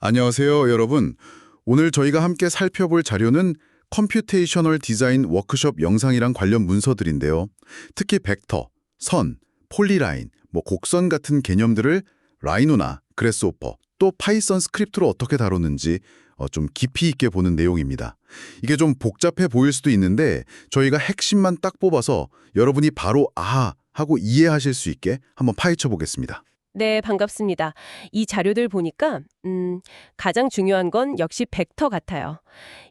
안녕하세요, 여러분. 오늘 저희가 함께 살펴볼 자료는 컴퓨테이셔널 디자인 워크숍 영상이랑 관련 문서들인데요. 특히 벡터, 선, 폴리라인, 곡선 같은 개념들을 라이노나 그래스호퍼, 또 파이썬 스크립트로 어떻게 다루는지 좀 깊이 있게 보는 내용입니다. 이게 좀 복잡해 보일 수도 있는데 저희가 핵심만 딱 뽑아서 여러분이 바로 아하 하고 이해하실 수 있게 한번 파헤쳐 보겠습니다. 네, 반갑습니다. 이 자료들 보니까 가장 중요한 건 역시 벡터 같아요.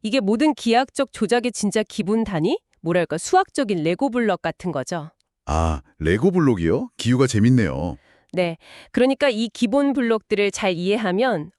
이게 모든 기하학적 조작의 진짜 기본 단위? 뭐랄까 수학적인 레고 블럭 같은 거죠. 아, 레고 블록이요? 기후가 재밌네요. 네, 그러니까 이 기본 블록들을 잘 이해하면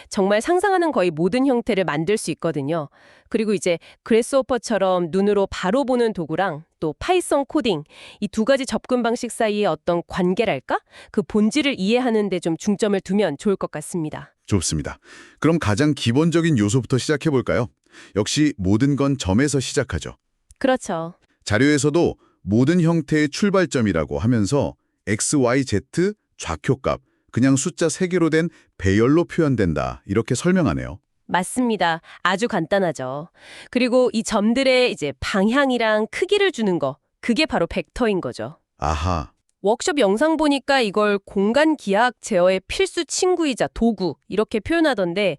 정말 상상하는 거의 모든 형태를 만들 수 있거든요. 그리고 이제 그래스호퍼처럼 눈으로 바로 보는 도구랑 또 파이썬 코딩, 이 두 가지 접근 방식 사이의 어떤 관계랄까? 그 본질을 이해하는 데 좀 중점을 두면 좋을 것 같습니다. 좋습니다. 그럼 가장 기본적인 요소부터 시작해 볼까요? 역시 모든 건 점에서 시작하죠. 그렇죠. 자료에서도 모든 형태의 출발점이라고 하면서 x, y, z 좌표값, 그냥 숫자 3개로 된 배열로 표현된다. 이렇게 설명하네요. 맞습니다. 아주 간단하죠. 그리고 이 점들의 이제 방향이랑 크기를 주는 거, 그게 바로 벡터인 거죠. 아하, 워크숍 영상 보니까 이걸 공간 기하학 제어의 필수 친구이자 도구 이렇게 표현하던데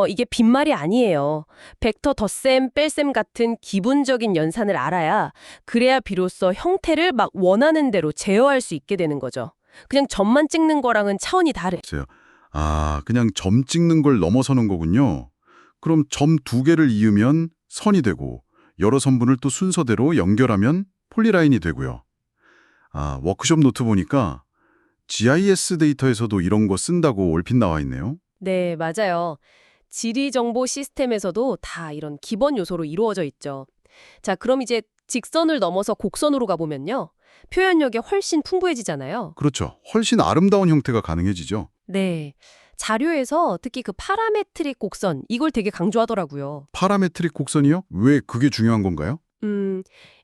이게 빈말이 아니에요. 벡터 덧셈, 뺄셈 같은 기본적인 연산을 알아야 그래야 비로소 형태를 막 원하는 대로 제어할 수 있게 되는 거죠. 그냥 점만 찍는 거랑은 차원이 다르. 글쎄요. 그냥 점 찍는 걸 넘어서는 거군요. 그럼 점 2개를 이으면 선이 되고 여러 선분을 또 순서대로 연결하면 폴리라인이 되고요. 워크숍 노트 보니까 GIS 데이터에서도 이런 거 쓴다고 얼핏 나와 있네요. 네, 맞아요. 지리정보 시스템에서도 다 이런 기본 요소로 이루어져 있죠. 자, 그럼 이제 직선을 넘어서 곡선으로 가보면요. 표현력이 훨씬 풍부해지잖아요. 그렇죠. 훨씬 아름다운 형태가 가능해지죠. 네. 자료에서 특히 그 파라메트릭 곡선, 이걸 되게 강조하더라고요. 파라메트릭 곡선이요? 왜 그게 중요한 건가요?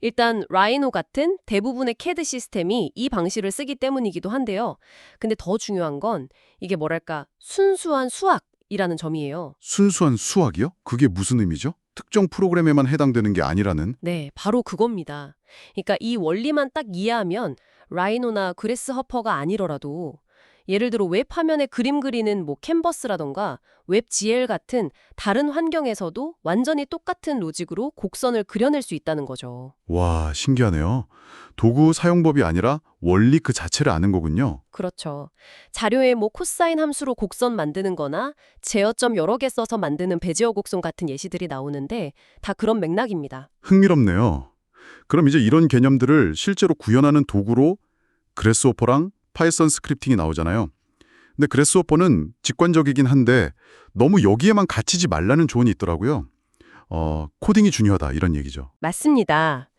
일단 라이노 같은 대부분의 CAD 시스템이 이 방식을 쓰기 때문이기도 한데요. 근데 더 중요한 건 이게 뭐랄까 순수한 수학이라는 점이에요. 순수한 수학이요? 그게 무슨 의미죠? 특정 프로그램에만 해당되는 게 아니라는? 네, 바로 그겁니다. 그러니까 이 원리만 딱 이해하면 라이노나 그래스허퍼가 아니더라도 예를 들어 웹 화면에 그림 그리는 캔버스라던가 웹GL 같은 다른 환경에서도 완전히 똑같은 로직으로 곡선을 그려낼 수 있다는 거죠. 와, 신기하네요. 도구 사용법이 아니라 원리 그 자체를 아는 거군요. 그렇죠. 자료에 코사인 함수로 곡선 만드는 거나 제어점 여러 개 써서 만드는 베지어 곡선 같은 예시들이 나오는데 다 그런 맥락입니다. 흥미롭네요. 그럼 이제 이런 개념들을 실제로 구현하는 도구로 그래스호퍼랑 파이썬 스크립팅이 나오잖아요. 근데 그래스호퍼는 직관적이긴 한데 너무 여기에만 갇히지 말라는 조언이 있더라고요. 코딩이 중요하다 이런 얘기죠. 맞습니다.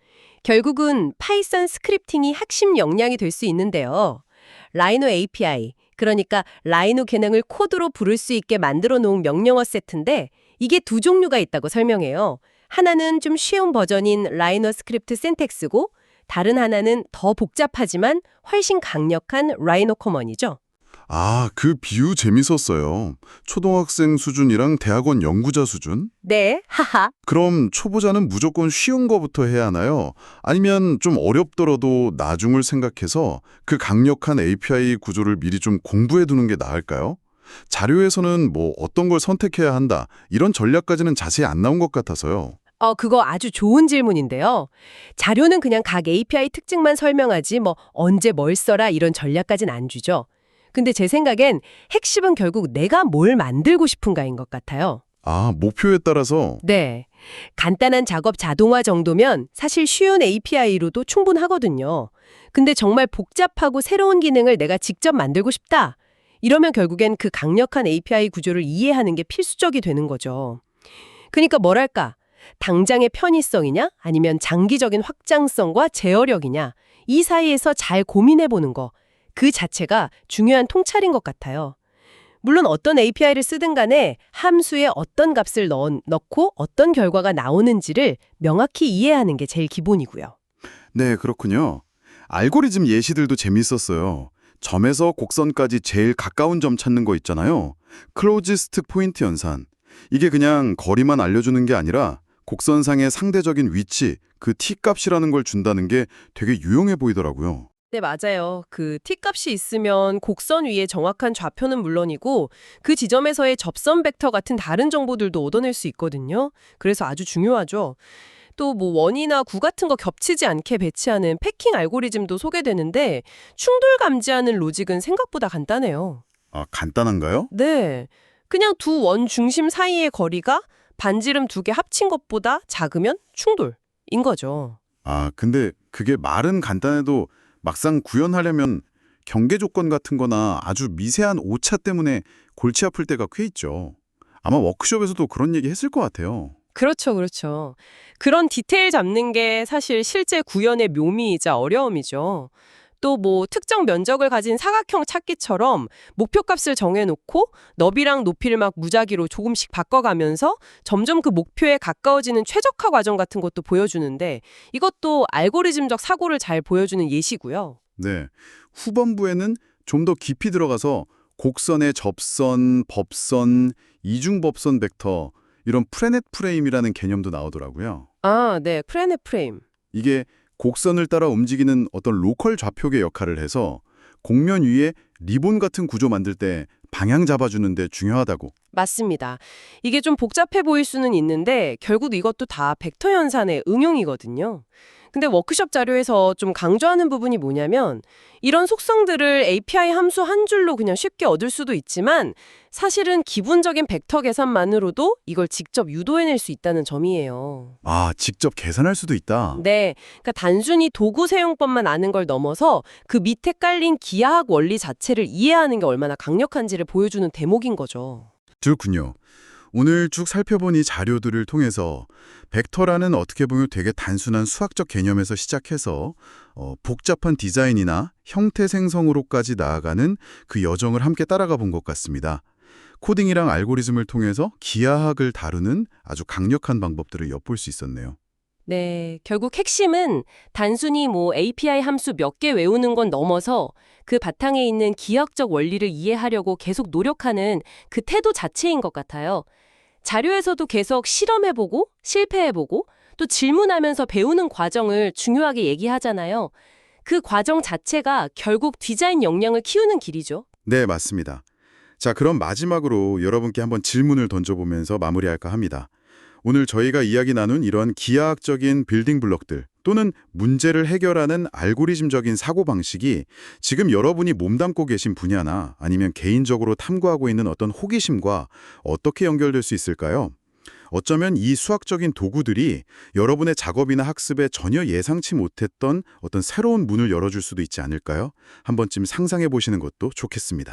결국은 파이썬 스크립팅이 핵심 역량이 될 수 있는데요. 라이노 API, 그러니까 라이노 개능을 코드로 부를 수 있게 만들어 놓은 명령어 세트인데 이게 두 종류가 있다고 설명해요. 하나는 좀 쉬운 버전인 라이노 스크립트 syntax고 다른 하나는 더 복잡하지만 훨씬 강력한 라이노 커먼이죠. 그 비유 재밌었어요. 초등학생 수준이랑 대학원 연구자 수준? 네, 하하. 그럼 초보자는 무조건 쉬운 거부터 해야 하나요? 아니면 좀 어렵더라도 나중을 생각해서 그 강력한 API 구조를 미리 좀 공부해 두는 게 나을까요? 자료에서는 어떤 걸 선택해야 한다, 이런 전략까지는 자세히 안 나온 것 같아서요. 그거 아주 좋은 질문인데요. 자료는 그냥 각 API 특징만 설명하지 언제 뭘 써라 이런 전략까지는 안 주죠. 근데 제 생각엔 핵심은 결국 내가 뭘 만들고 싶은가인 것 같아요. 목표에 따라서. 네. 간단한 작업 자동화 정도면 사실 쉬운 API로도 충분하거든요. 근데 정말 복잡하고 새로운 기능을 내가 직접 만들고 싶다. 이러면 결국엔 그 강력한 API 구조를 이해하는 게 필수적이 되는 거죠. 그러니까 뭐랄까, 당장의 편의성이냐 아니면 장기적인 확장성과 제어력이냐 이 사이에서 잘 고민해보는 거, 그 자체가 중요한 통찰인 것 같아요. 물론 어떤 API를 쓰든 간에 함수에 어떤 값을 넣고 어떤 결과가 나오는지를 명확히 이해하는 게 제일 기본이고요. 네, 그렇군요. 알고리즘 예시들도 재밌었어요. 점에서 곡선까지 제일 가까운 점 찾는 거 있잖아요. 클로지스트 포인트 연산. 이게 그냥 거리만 알려주는 게 아니라 곡선상의 상대적인 위치, 그 t값이라는 걸 준다는 게 되게 유용해 보이더라고요. 네, 맞아요. 그 t값이 있으면 곡선 위에 정확한 좌표는 물론이고 그 지점에서의 접선 벡터 같은 다른 정보들도 얻어낼 수 있거든요. 그래서 아주 중요하죠. 또 뭐 원이나 구 같은 거 겹치지 않게 배치하는 패킹 알고리즘도 소개되는데 충돌 감지하는 로직은 생각보다 간단해요. 아, 간단한가요? 네. 그냥 두 원 중심 사이의 거리가 반지름 두 개 합친 것보다 작으면 충돌인 거죠. 아, 근데 그게 말은 간단해도 막상 구현하려면 경계 조건 같은 거나 아주 미세한 오차 때문에 골치 아플 때가 꽤 있죠. 아마 워크숍에서도 그런 얘기 했을 것 같아요. 그렇죠, 그렇죠. 그런 디테일 잡는 게 사실 실제 구현의 묘미이자 어려움이죠. 또 뭐 특정 면적을 가진 사각형 찾기처럼 목표값을 정해놓고 너비랑 높이를 막 무작위로 조금씩 바꿔가면서 점점 그 목표에 가까워지는 최적화 과정 같은 것도 보여주는데 이것도 알고리즘적 사고를 잘 보여주는 예시고요. 네. 후반부에는 좀 더 깊이 들어가서 곡선의 접선, 법선, 이중법선 벡터 이런 프레넷 프레임이라는 개념도 나오더라고요. 아, 네. 프레넷 프레임. 이게 곡선을 따라 움직이는 어떤 로컬 좌표계 역할을 해서 곡면 위에 리본 같은 구조 만들 때 방향 잡아주는 데 중요하다고. 맞습니다. 이게 좀 복잡해 보일 수는 있는데 결국 이것도 다 벡터 연산의 응용이거든요. 근데 워크숍 자료에서 좀 강조하는 부분이 뭐냐면 이런 속성들을 API 함수 한 줄로 그냥 쉽게 얻을 수도 있지만 사실은 기본적인 벡터 계산만으로도 이걸 직접 유도해낼 수 있다는 점이에요. 아, 직접 계산할 수도 있다. 네, 그러니까 단순히 도구 사용법만 아는 걸 넘어서 그 밑에 깔린 기하학 원리 자체를 이해하는 게 얼마나 강력한지를 보여주는 대목인 거죠. 그렇군요. 오늘 쭉 살펴본 이 자료들을 통해서 벡터라는 어떻게 보면 되게 단순한 수학적 개념에서 시작해서 복잡한 디자인이나 형태 생성으로까지 나아가는 그 여정을 함께 따라가 본 것 같습니다. 코딩이랑 알고리즘을 통해서 기하학을 다루는 아주 강력한 방법들을 엿볼 수 있었네요. 네, 결국 핵심은 단순히 뭐 API 함수 몇 개 외우는 건 넘어서 그 바탕에 있는 기하학적 원리를 이해하려고 계속 노력하는 그 태도 자체인 것 같아요. 자료에서도 계속 실험해보고 실패해보고 또 질문하면서 배우는 과정을 중요하게 얘기하잖아요. 그 과정 자체가 결국 디자인 역량을 키우는 길이죠. 네, 맞습니다. 자, 그럼 마지막으로 여러분께 한번 질문을 던져보면서 마무리할까 합니다. 오늘 저희가 이야기 나눈 이런 기하학적인 빌딩 블록들 또는 문제를 해결하는 알고리즘적인 사고방식이 지금 여러분이 몸담고 계신 분야나 아니면 개인적으로 탐구하고 있는 어떤 호기심과 어떻게 연결될 수 있을까요? 어쩌면 이 수학적인 도구들이 여러분의 작업이나 학습에 전혀 예상치 못했던 어떤 새로운 문을 열어줄 수도 있지 않을까요? 한 번쯤 상상해 보시는 것도 좋겠습니다.